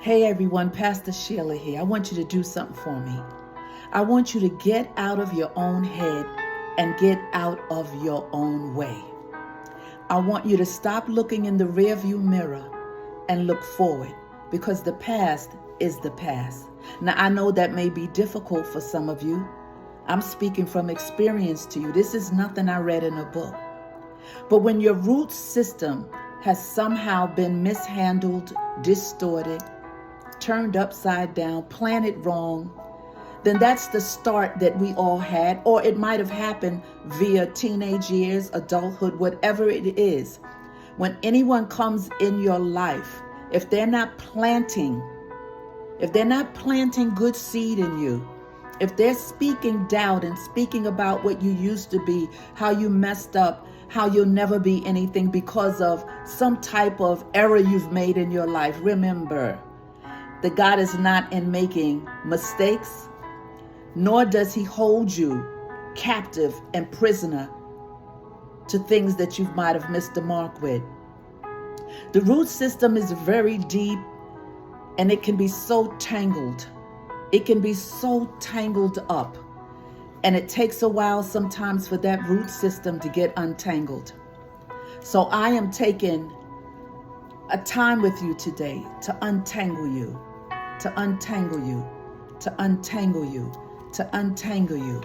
Hey everyone, Pastor Sheila here. I want you to do something for me. I want you to get out of your own head and get out of your own way. I want you to stop looking in the rearview mirror and look forward, because the past is the past. Now, I know that may be difficult for some of you. I'm speaking from experience to you. This is nothing I read in a book. But when your root system has somehow been mishandled, distorted, turned upside down, planted wrong, then that's the start that we all had, or it might have happened via teenage years, adulthood, whatever it is. When anyone comes in your life, if they're not planting good seed in you, if they're speaking doubt and speaking about what you used to be, how you messed up, how you'll never be anything because of some type of error you've made in your life, remember that God is not in making mistakes, nor does he hold you captive and prisoner to things that you might have missed the mark with. The root system is very deep, and it can be so tangled. It can be so tangled up, and it takes a while sometimes for that root system to get untangled. So I am taking a time with you today to untangle you, to untangle you, to untangle you, to untangle you,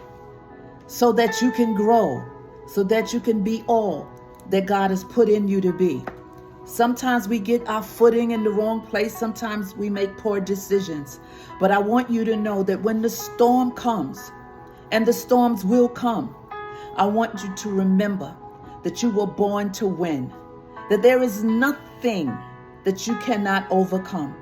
so that you can grow, so that you can be all that God has put in you to be. Sometimes we get our footing in the wrong place. Sometimes we make poor decisions. But I want you to know that when the storm comes, and the storms will come, I want you to remember that you were born to win, that there is nothing that you cannot overcome.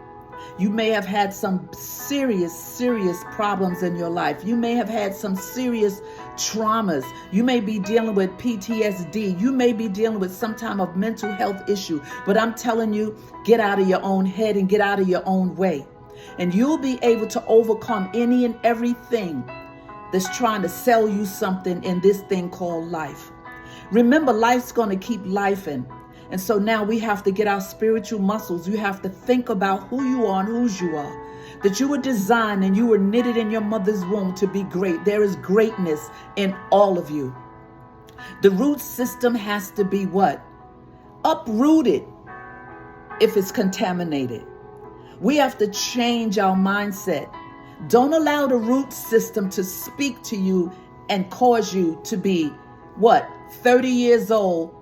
You may have had some serious problems in your life. You may have had some serious traumas. You may be dealing with PTSD. You may be dealing with some type of mental health issue. But I'm telling you, get out of your own head and get out of your own way. And you'll be able to overcome any and everything that's trying to sell you something in this thing called life. Remember, life's going to keep lifing. And so now we have to get our spiritual muscles. You have to think about who you are and whose you are. That you were designed and you were knitted in your mother's womb to be great. There is greatness in all of you. The root system has to be what? Uprooted if it's contaminated. We have to change our mindset. Don't allow the root system to speak to you and cause you to be what? 30 years old,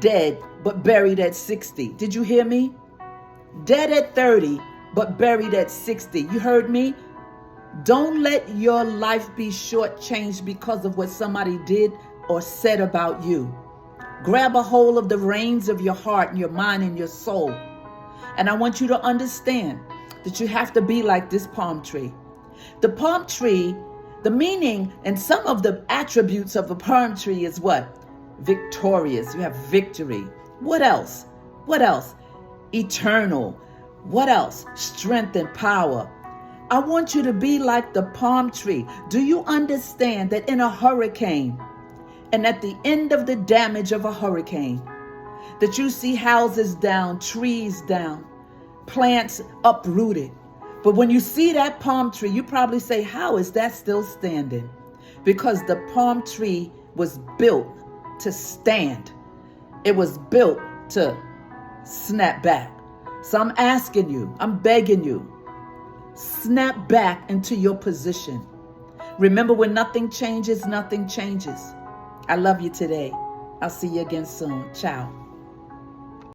dead, but buried at 60. Did you hear me? Dead at 30, but buried at 60. You heard me? Don't let your life be shortchanged because of what somebody did or said about you. Grab a hold of the reins of your heart and your mind and your soul. And I want you to understand that you have to be like this palm tree. The palm tree, the meaning and some of the attributes of a palm tree is what? Victorious. You have victory. What else? What else? Eternal. What else? Strength and power. I want you to be like the palm tree. Do you understand that in a hurricane, and at the end of the damage of a hurricane, that you see houses down, trees down, plants uprooted? But when you see that palm tree, you probably say, how is that still standing? Because the palm tree was built to stand. It was built to snap back. So I'm asking you, I'm begging you, snap back into your position. Remember, when nothing changes, nothing changes. I love you today. I'll see you again soon. Ciao.